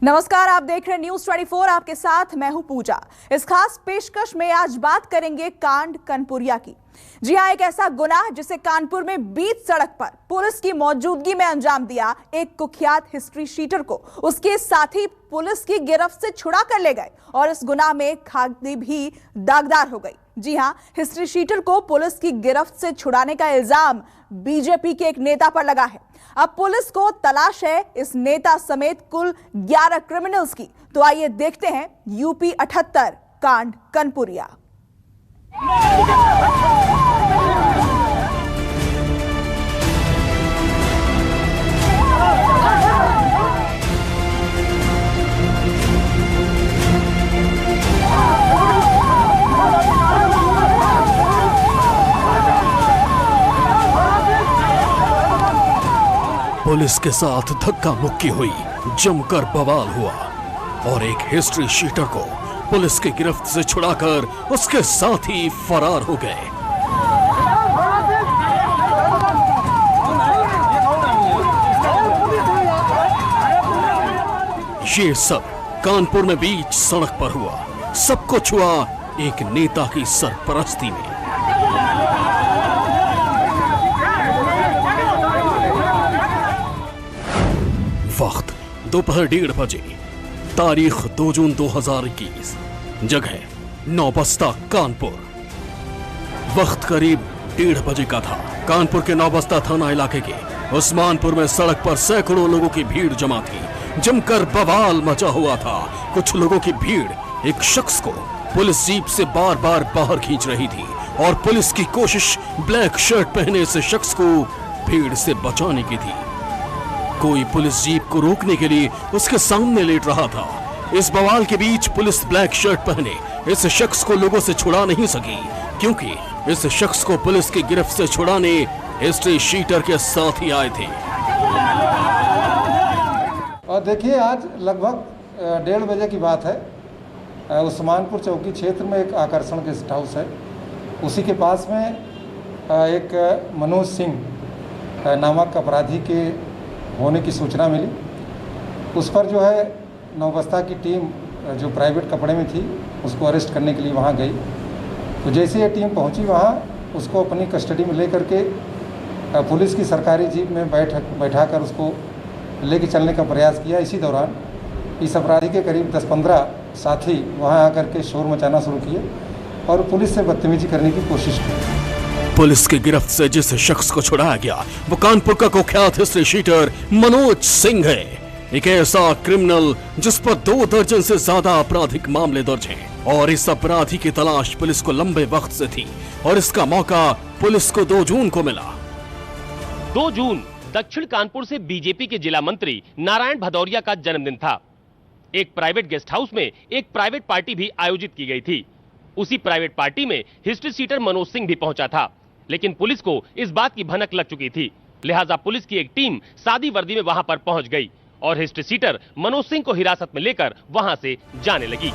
नमस्कार, आप देख रहे हैं न्यूज 24। आपके साथ मैं हूं पूजा। इस खास पेशकश में आज बात करेंगे कांड कनपुरिया की। जी हां, एक ऐसा गुनाह जिसे कानपुर में बीच सड़क पर पुलिस की मौजूदगी में अंजाम दिया एक कुख्यात हिस्ट्री शीटर को उसके साथी पुलिस की गिरफ्त से छुड़ा कर ले गए और इस गुनाह में खादी भी दागदार हो गई। जी हां, हिस्ट्री शीटर को पुलिस की गिरफ्त से छुड़ाने का इल्जाम बीजेपी के एक नेता पर लगा है। अब पुलिस को तलाश है इस नेता समेत कुल 11 क्रिमिनल्स की। तो आइए देखते हैं यूपी 78 कांड कनपुरिया। पुलिस के साथ धक्का मुक्की हुई, जमकर बवाल हुआ और एक हिस्ट्री शीटर को पुलिस की गिरफ्त से छुड़ाकर उसके साथी फरार हो गए। ये सब कानपुर में बीच सड़क पर हुआ। सबको छुआ एक नेता की सरपरस्ती में। वक्त दोपहर 1:30 बजे, तारीख 2 जून 2021, जगह नौबस्ता कानपुर। वक्त करीब 1:30 बजे का था। कानपुर के नौबस्ता थाना इलाके के उस्मानपुर में सड़क पर सैकड़ों लोगों की भीड़ जमा थी। जमकर बवाल मचा हुआ था। कुछ लोगों की भीड़ एक शख्स को पुलिस जीप से बार बार बाहर खींच रही थी और पुलिस की कोशिश ब्लैक शर्ट पहने इस शख्स को भीड़ से बचाने की थी। कोई पुलिस जीप को रोकने के लिए उसके सामने लेट रहा था। इस बवाल के बीच पुलिस ब्लैक शर्ट पहने इस शख्स को लोगों से छुड़ा नहीं सकी, क्योंकि इस शख्स को पुलिस की गिरफ्त से छुड़ाने हिस्ट्री शीटर के साथ ही आए थे। और देखिए, आज लगभग 1:30 बजे की बात है। उस्मानपुर चौकी क्षेत्र में एक आकर्षण गेस्ट हाउस है। उसी के पास में एक मनोज सिंह नामक अपराधी के होने की सूचना मिली। उस पर जो है नौबस्ता की टीम जो प्राइवेट कपड़े में थी उसको अरेस्ट करने के लिए वहाँ गई। तो जैसे ये टीम पहुँची वहाँ, उसको अपनी कस्टडी में लेकर के पुलिस की सरकारी जीप में बैठाकर उसको लेके चलने का प्रयास किया। इसी दौरान इस अपराधी के करीब 10-15 साथी वहाँ आकर के शोर मचाना शुरू किए और पुलिस से बदतमीजी करने की कोशिश की। पुलिस की गिरफ्त से जिस शख्स को छुड़ाया गया वो कानपुर का कुख्यात हिस्ट्री शीटर मनोज सिंह है। एक ऐसा क्रिमिनल जिस पर 2 दर्जन से ज्यादा आपराधिक मामले दर्ज हैं और इस अपराधी की तलाश पुलिस को लंबे वक्त से थी और इसका मौका पुलिस को 2 जून को मिला। 2 जून दक्षिण कानपुर से बीजेपी के जिला मंत्री नारायण भदौरिया का जन्मदिन था। एक प्राइवेट गेस्ट हाउस में एक प्राइवेट पार्टी भी आयोजित की गई थी। उसी प्राइवेट पार्टी में हिस्ट्री शीटर मनोज सिंह भी पहुंचा था, लेकिन पुलिस को इस बात की भनक लग चुकी थी। लिहाजा पुलिस की एक टीम सादी वर्दी में वहां पर पहुंच गई और हिस्ट्री शीटर मनोज सिंह को हिरासत में लेकर वहां से जाने लगी।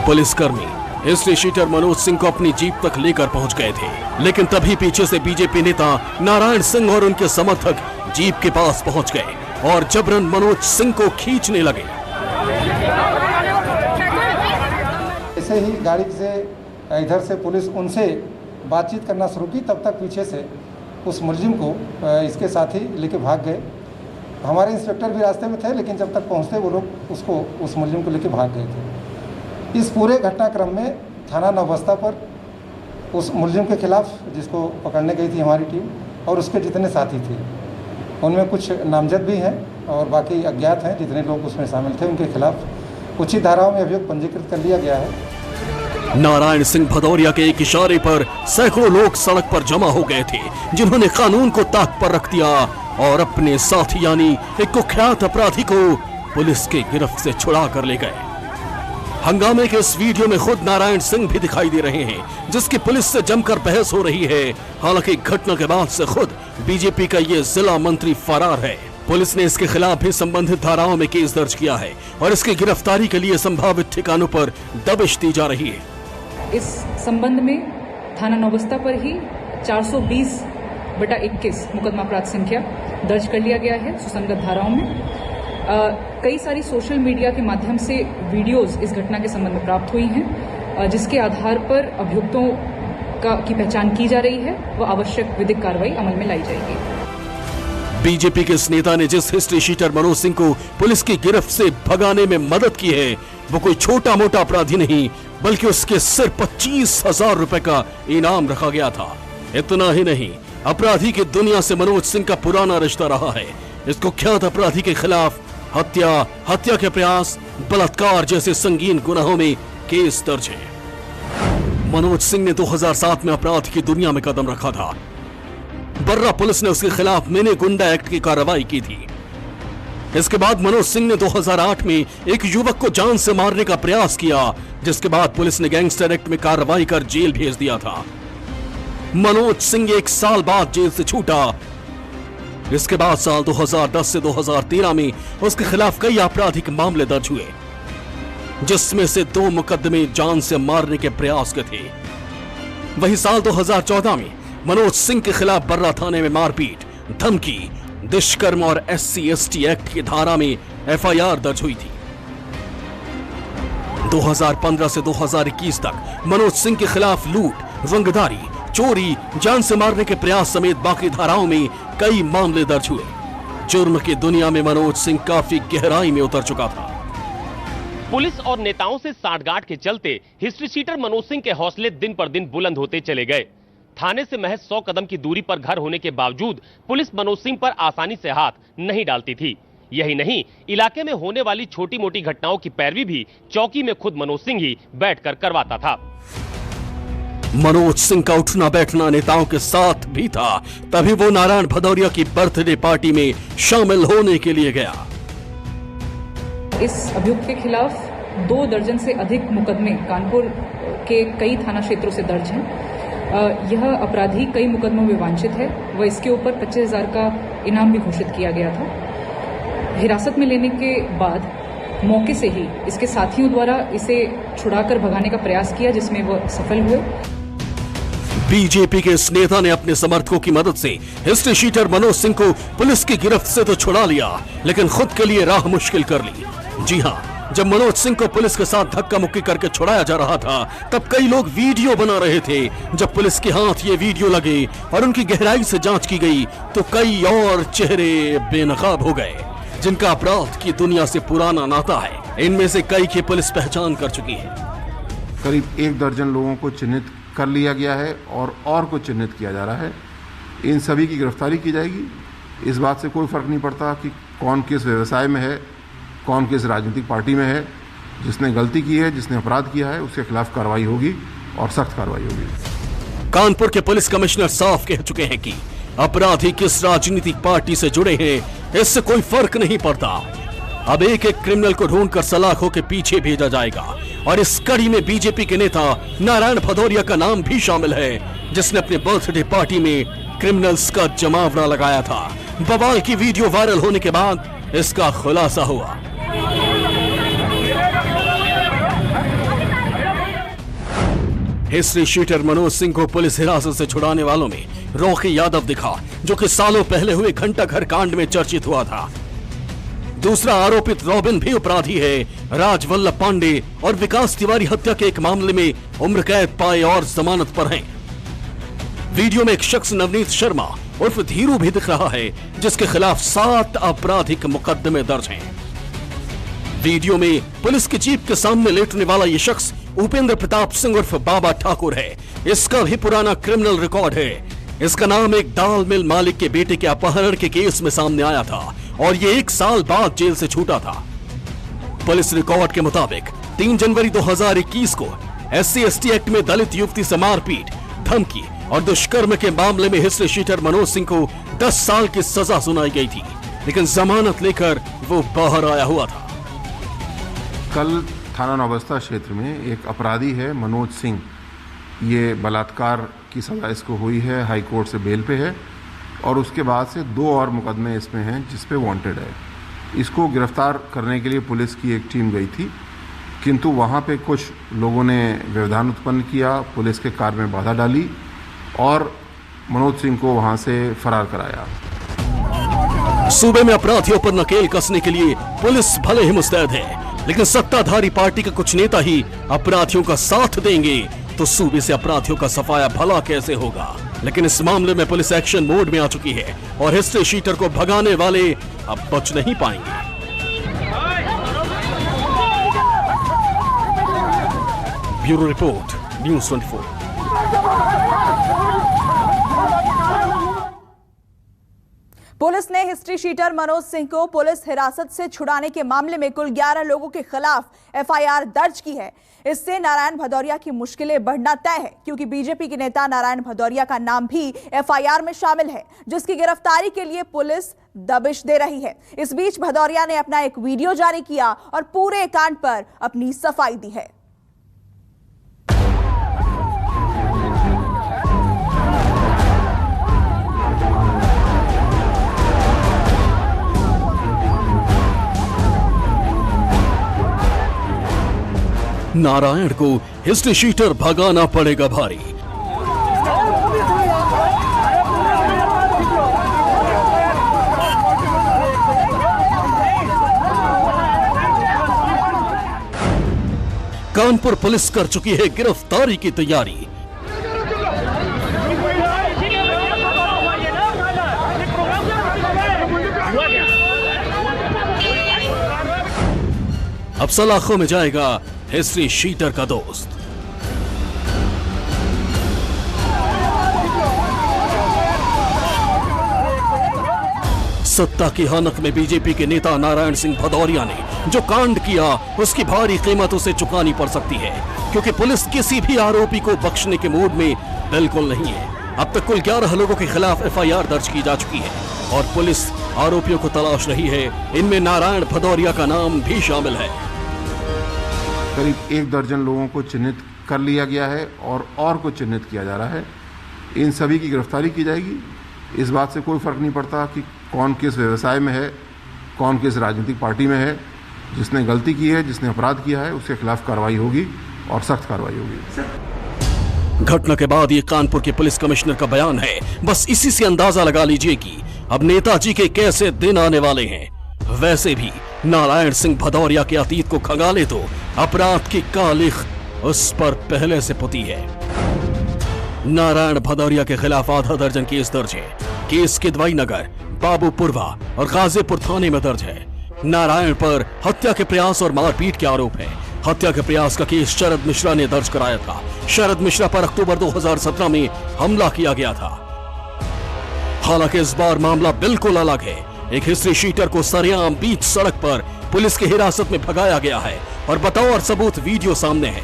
पुलिसकर्मी हिस्ट्री शीटर मनोज सिंह को अपनी जीप तक लेकर पहुंच गए थे, लेकिन तभी पीछे से बीजेपी नेता नारायण सिंह और उनके समर्थक जीप के पास पहुंच गए और जबरन मनोज सिंह को खींचने लगे। ऐसे ही गाड़ी से इधर से पुलिस उनसे बातचीत करना शुरू की, तब तक पीछे से उस मुलजिम को इसके साथी लेके भाग गए। हमारे इंस्पेक्टर भी रास्ते में थे, लेकिन जब तक पहुंचते वो लोग उस मुलजिम को लेके भाग गए थे। इस पूरे घटनाक्रम में थाना नौबस्ता पर उस मुलजिम के खिलाफ, जिसको पकड़ने गई थी हमारी टीम, और उसके जितने साथी थे उनमें कुछ नामजद भी हैं और बाकी अज्ञात हैं। जितने लोग उसमें शामिल थे उनके खिलाफ उचित धाराओं में अभियोग पंजीकृत कर लिया गया है। नारायण सिंह भदौरिया के एक इशारे पर सैकड़ों लोग सड़क पर जमा हो गए थे, जिन्होंने कानून को ताक पर रख दिया और अपने साथी यानी एक कुख्यात अपराधी को पुलिस की गिरफ्त से छुड़ा कर ले गए। हंगामे के इस वीडियो में खुद नारायण सिंह भी दिखाई दे रहे हैं, जिसकी पुलिस से जमकर बहस हो रही है। हालांकि घटना के बाद से खुद बीजेपी का ये जिला मंत्री फरार है। पुलिस ने इसके खिलाफ भी संबंधित धाराओं में केस दर्ज किया है और इसकी गिरफ्तारी के लिए संभावित ठिकानों पर दबिश दी जा रही है। इस संबंध में थाना नौबस्ता पर ही 420/21 मुकदमा अपराध संख्या दर्ज कर लिया गया है सुसंगत धाराओं में। कई सारी सोशल मीडिया के माध्यम से वीडियोस इस घटना के संबंध में प्राप्त हुई हैं, जिसके आधार पर अभियुक्तों की पहचान की जा रही है व आवश्यक विधिक कार्रवाई अमल में लाई जाएगी। बीजेपी के इस नेता ने जिस हिस्ट्री शीटर मनोज सिंह को पुलिस की गिरफ्त से भगाने में मदद की है, वो कोई छोटा मोटा अपराधी नहीं, बल्कि उसके सिर 25,000 रुपए का इनाम रखा गया था। इतना ही नहीं, अपराधी की दुनिया से मनोज सिंह का पुराना रिश्ता रहा है। इस कुख्यात अपराधी के खिलाफ हत्या, हत्या के प्रयास, बलात्कार जैसे संगीन गुनाहों में केस दर्ज है। मनोज सिंह ने 2007 में अपराध की दुनिया में कदम रखा था। बर्रा पुलिस ने उसके खिलाफ मिनी गुंडा एक्ट की कार्रवाई की थी। इसके बाद मनोज सिंह ने 2008 में एक युवक को जान से मारने का प्रयास किया, जिसके बाद पुलिस ने गैंगस्टर एक्ट में कार्रवाई कर जेल भेज दिया था। मनोज सिंह 1 साल बाद जेल से छूटा। इसके बाद साल 2010 से 2013 में उसके खिलाफ कई आपराधिक मामले दर्ज हुए, जिसमें से 2 मुकदमे जान से मारने के प्रयास के थे। वहीं साल 2014 में मनोज सिंह के खिलाफ बर्रा थाने में मारपीट, धमकी, दुष्कर्म और SC/ST एक्ट की धारा में FIR दर्ज हुई थी। 2015 से 2021 तक मनोज सिंह के खिलाफ लूट, रंगदारी, चोरी, जान से मारने के प्रयास समेत बाकी धाराओं में कई मामले दर्ज हुए। जुर्म की दुनिया में मनोज सिंह काफी गहराई में उतर चुका था। पुलिस और नेताओं से सांठगांठ के चलते हिस्ट्री शीटर मनोज सिंह के हौसले दिन पर दिन बुलंद होते चले गए। थाने से महज 100 कदम की दूरी पर घर होने के बावजूद पुलिस मनोज सिंह पर आसानी से हाथ नहीं डालती थी। यही नहीं, इलाके में होने वाली छोटी मोटी घटनाओं की पैरवी भी चौकी में खुद मनोज सिंह ही बैठकर करवाता था। मनोज सिंह का उठना बैठना नेताओं के साथ भी था, तभी वो नारायण भदौरिया की बर्थडे पार्टी में शामिल होने के लिए गया। इस अभियुक्त के खिलाफ 2 दर्जन से अधिक मुकदमे कानपुर के कई थाना क्षेत्रों से दर्ज हैं। यह अपराधी कई मुकदमों में वांछित है व इसके ऊपर 25,000 का इनाम भी घोषित किया गया था। हिरासत में लेने के बाद मौके से ही इसके साथियों द्वारा इसे छुड़ाकर भगाने का प्रयास किया, जिसमें वह सफल हुए। बीजेपी के इस नेता ने अपने समर्थकों की मदद से हिस्ट्री शीटर मनोज सिंह को पुलिस की गिरफ्त से तो छुड़ा लिया, लेकिन खुद के लिए राह मुश्किल कर ली। जी हां, जब मनोज सिंह को पुलिस के साथ धक्का मुक्की करके छुड़ाया जा रहा था, तब कई लोग वीडियो बना रहे थे। जब पुलिस के हाथ ये वीडियो लगे और उनकी गहराई से जांच की गई, तो कई और चेहरे बेनकाब हो गए, जिनका अपराध की दुनिया से पुराना नाता है। इनमें से कई की पुलिस पहचान कर चुकी है। करीब 1 दर्जन लोगों को चिन्हित कर लिया गया है और को चिन्हित किया जा रहा है। इन सभी की गिरफ्तारी की जाएगी। इस बात से कोई फर्क नहीं पड़ता कि कौन किस व्यवसाय में है, कौन किस राजनीतिक पार्टी में है। जिसने गलती की है, जिसने अपराध किया है, उसके खिलाफ कार्रवाई होगी और सख्त कार्रवाई होगी। कानपुर के पुलिस कमिश्नर साफ कह चुके हैं कि अपराधी किस राजनीतिक पार्टी से जुड़े हैं, इससे कोई फर्क नहीं पड़ता। अब एक एक क्रिमिनल को ढूंढकर सलाखों के पीछे भेजा जाएगा, और इस कड़ी में बीजेपी के नेता नारायण भदौरिया का नाम भी शामिल है, जिसने अपने बर्थडे पार्टी में क्रिमिनल्स का जमावड़ा लगाया था। बवाल की वीडियो वायरल होने के बाद इसका खुलासा हुआ। हिस्ट्री शीटर मनोज सिंह को पुलिस हिरासत से छुड़ाने वालों में रॉकी यादव दिखा, जो कि सालों पहले हुए घंटा घर कांड में चर्चित हुआ था। दूसरा आरोपित रॉबिन भी अपराधी है। राज वल्लभ पांडे और विकास तिवारी हत्या के एक मामले में उम्र कैद पाए और जमानत पर हैं। वीडियो में एक शख्स नवनीत शर्मा उर्फ धीरू भी दिख रहा है, जिसके खिलाफ 7 आपराधिक मुकदमे दर्ज हैं। वीडियो में पुलिस की जीप के सामने लेटने वाला ये शख्स उपेंद्र प्रताप सिंह उर्फ बाबा ठाकुर है। इसका भी पुराना क्रिमिनल रिकॉर्ड है। इसका नाम एक दाल मिल मालिक के बेटे के अपहरण के केस में सामने आया था, और ये 1 साल बाद जेल से छूटा था। पुलिस रिकॉर्ड के मुताबिक 3 जनवरी 2021 को SC/ST एक्ट में दलित युवती से मारपीट, धमकी और दुष्कर्म के मामले में हिस्ट्री शीटर मनोज सिंह को 10 साल की सजा सुनाई गई थी, लेकिन जमानत लेकर वो बाहर आया हुआ था। कल थाना नौबस्ता क्षेत्र में एक अपराधी है मनोज सिंह, ये बलात्कार की सजा इसको हुई है, हाई कोर्ट से बेल पे है, और उसके बाद से 2 और मुकदमे इसमें हैं जिस पे वांटेड है। इसको गिरफ्तार करने के लिए पुलिस की एक टीम गई थी, किंतु वहाँ पे कुछ लोगों ने व्यवधान उत्पन्न किया, पुलिस के कार्य में बाधा डाली और मनोज सिंह को वहाँ से फरार कराया। सूबे में अपराधियों पर नकेल कसने के लिए पुलिस भले ही मुस्तैद है, लेकिन सत्ताधारी पार्टी के कुछ नेता ही अपराधियों का साथ देंगे तो सूबे से अपराधियों का सफाया भला कैसे होगा। लेकिन इस मामले में पुलिस एक्शन मोड में आ चुकी है और हिस्ट्री शीटर को भगाने वाले अब बच नहीं पाएंगे। Bureau report, news 24। पुलिस ने हिस्ट्री शीटर मनोज सिंह को पुलिस हिरासत से छुड़ाने के मामले में कुल 11 लोगों के खिलाफ एफआईआर दर्ज की है। इससे नारायण भदौरिया की मुश्किलें बढ़ना तय है, क्योंकि बीजेपी के नेता नारायण भदौरिया का नाम भी एफआईआर में शामिल है, जिसकी गिरफ्तारी के लिए पुलिस दबिश दे रही है। इस बीच भदौरिया ने अपना एक वीडियो जारी किया और पूरे कांड पर अपनी सफाई दी है। नारायण को हिस्ट्री शीटर भगाना पड़ेगा भारी। कानपुर पुलिस कर चुकी है गिरफ्तारी की तैयारी। अब सलाखों में जाएगा हिस्ट्री शीटर का दोस्त। सत्ता की हानक में बीजेपी के नेता नारायण सिंह भदौरिया ने जो कांड किया उसकी भारी कीमत उसे चुकानी पड़ सकती है, क्योंकि पुलिस किसी भी आरोपी को बख्शने के मूड में बिल्कुल नहीं है। अब तक कुल 11 लोगों के खिलाफ एफआईआर दर्ज की जा चुकी है और पुलिस आरोपियों को तलाश रही है। इनमें नारायण भदौरिया का नाम भी शामिल है। करीब 1 दर्जन लोगों को चिन्हित कर लिया गया है और को चिन्हित किया जा रहा है। इन सभी की गिरफ्तारी की जाएगी। इस बात से कोई फर्क नहीं पड़ता कि कौन किस व्यवसाय में है, कौन किस राजनीतिक पार्टी में है। जिसने गलती की है, जिसने अपराध किया है, उसके खिलाफ कार्रवाई होगी और सख्त कार्रवाई होगी। घटना के बाद ये कानपुर के पुलिस कमिश्नर का बयान है। बस इसी से अंदाजा लगा लीजिए कि अब नेताजी के कैसे दिन आने वाले हैं। वैसे भी नारायण सिंह भदौरिया के अतीत को खंगाले तो अपराध की कालिख उस पर पहले से पुती है। नारायण भदौरिया के खिलाफ आधा दर्जन केस दर्ज है। केस किदवाई नगर, बाबूपुरवा और गाजीपुर थाने में दर्ज है। नारायण पर हत्या के प्रयास और मारपीट के आरोप है। हत्या के प्रयास का केस शरद मिश्रा ने दर्ज कराया था। शरद मिश्रा पर अक्टूबर 2017 में हमला किया गया था। हालांकि इस बार मामला बिल्कुल अलग है। एक हिस्ट्री शीटर को सरेआम बीच सड़क पर पुलिस की हिरासत में भगाया गया है और बताओ और सबूत वीडियो सामने है।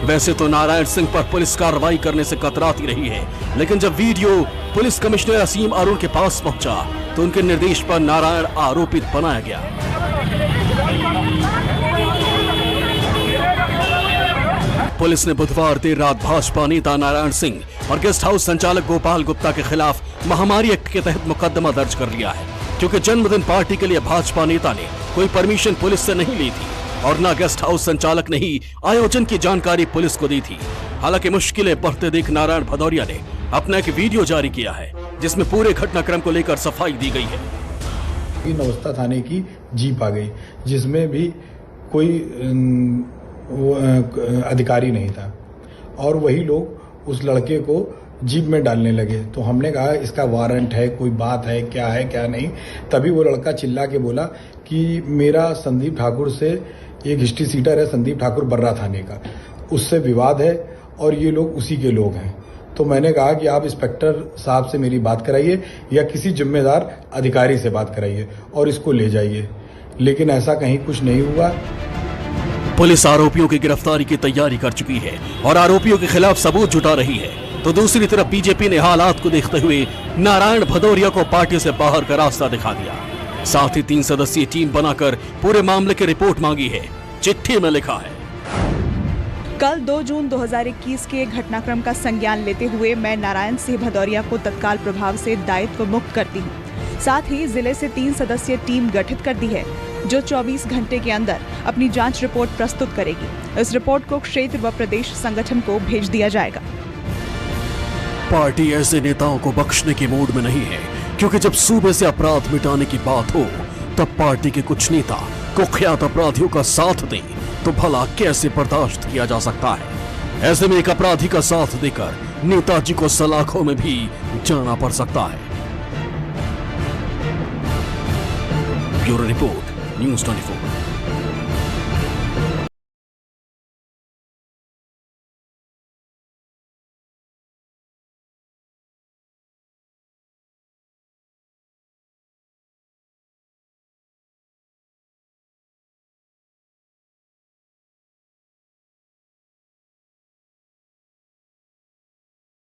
वैसे तो नारायण सिंह पर पुलिस कार्रवाई करने से कतराती रही है, लेकिन जब वीडियो पुलिस कमिश्नर असीम अरुण के पास पहुंचा तो उनके निर्देश पर नारायण आरोपित बनाया गया। पुलिस ने बुधवार देर रात भाजपा नेता नारायण सिंह और गेस्ट हाउस संचालक गोपाल गुप्ता के खिलाफ महामारी एक्ट के तहत मुकदमा दर्ज कर लिया है, क्योंकि जन्मदिन पार्टी के लिए भाजपा नेता ने कोई परमिशन पुलिस से नहीं ली थी और न गेस्ट हाउस संचालक ने ही आयोजन की जानकारी पुलिस को दी थी। हालांकि मुश्किलें बढ़ते देख नारायण भदौरिया ने अपना एक वीडियो जारी किया है, जिसमें पूरे घटनाक्रम को लेकर सफाई दी गई है। नवस्था थाने की जीप आ गई, जिसमें भी कोई अधिकारी नहीं था और वही लोग उस लड़के को जीप में डालने लगे। तो हमने कहा इसका वारंट है, कोई बात है, क्या है क्या नहीं। तभी वो लड़का चिल्ला के बोला कि मेरा संदीप ठाकुर से, एक हिस्ट्री सीटर है संदीप ठाकुर बर्रा थाने का, उससे विवाद है और ये लोग उसी के लोग हैं। तो मैंने कहा कि आप इंस्पेक्टर साहब से मेरी बात कराइए या किसी जिम्मेदार अधिकारी से बात कराइए और इसको ले जाइए, लेकिन ऐसा कहीं कुछ नहीं हुआ। पुलिस आरोपियों की गिरफ्तारी की तैयारी कर चुकी है और आरोपियों के खिलाफ सबूत जुटा रही है, तो दूसरी तरफ बीजेपी ने हालात को देखते हुए नारायण भदौरिया को पार्टी से बाहर का रास्ता दिखा दिया। साथ ही 3 सदस्यीय टीम बनाकर पूरे मामले की रिपोर्ट मांगी है। चिट्ठी में लिखा है, कल 2 जून 2021 के घटनाक्रम का संज्ञान लेते हुए मैं नारायण सिंह भदौरिया को तत्काल प्रभाव से दायित्व मुक्त करती हूँ। साथ ही जिले से 3 सदस्यीय टीम गठित कर दी है, जो 24 घंटे के अंदर अपनी जांच रिपोर्ट प्रस्तुत करेगी। इस रिपोर्ट को क्षेत्र व प्रदेश संगठन को भेज दिया जाएगा। पार्टी ऐसे नेताओं को बख्शने की मूड में नहीं है, क्योंकि जब सूबे से अपराध मिटाने की बात हो तब पार्टी के कुछ नेता कुख्यात अपराधियों का साथ दें तो भला कैसे बर्दाश्त किया जा सकता है। ऐसे में एक अपराधी का साथ देकर नेताजी को सलाखों में भी जाना पड़ सकता है। Bureau report, news 24।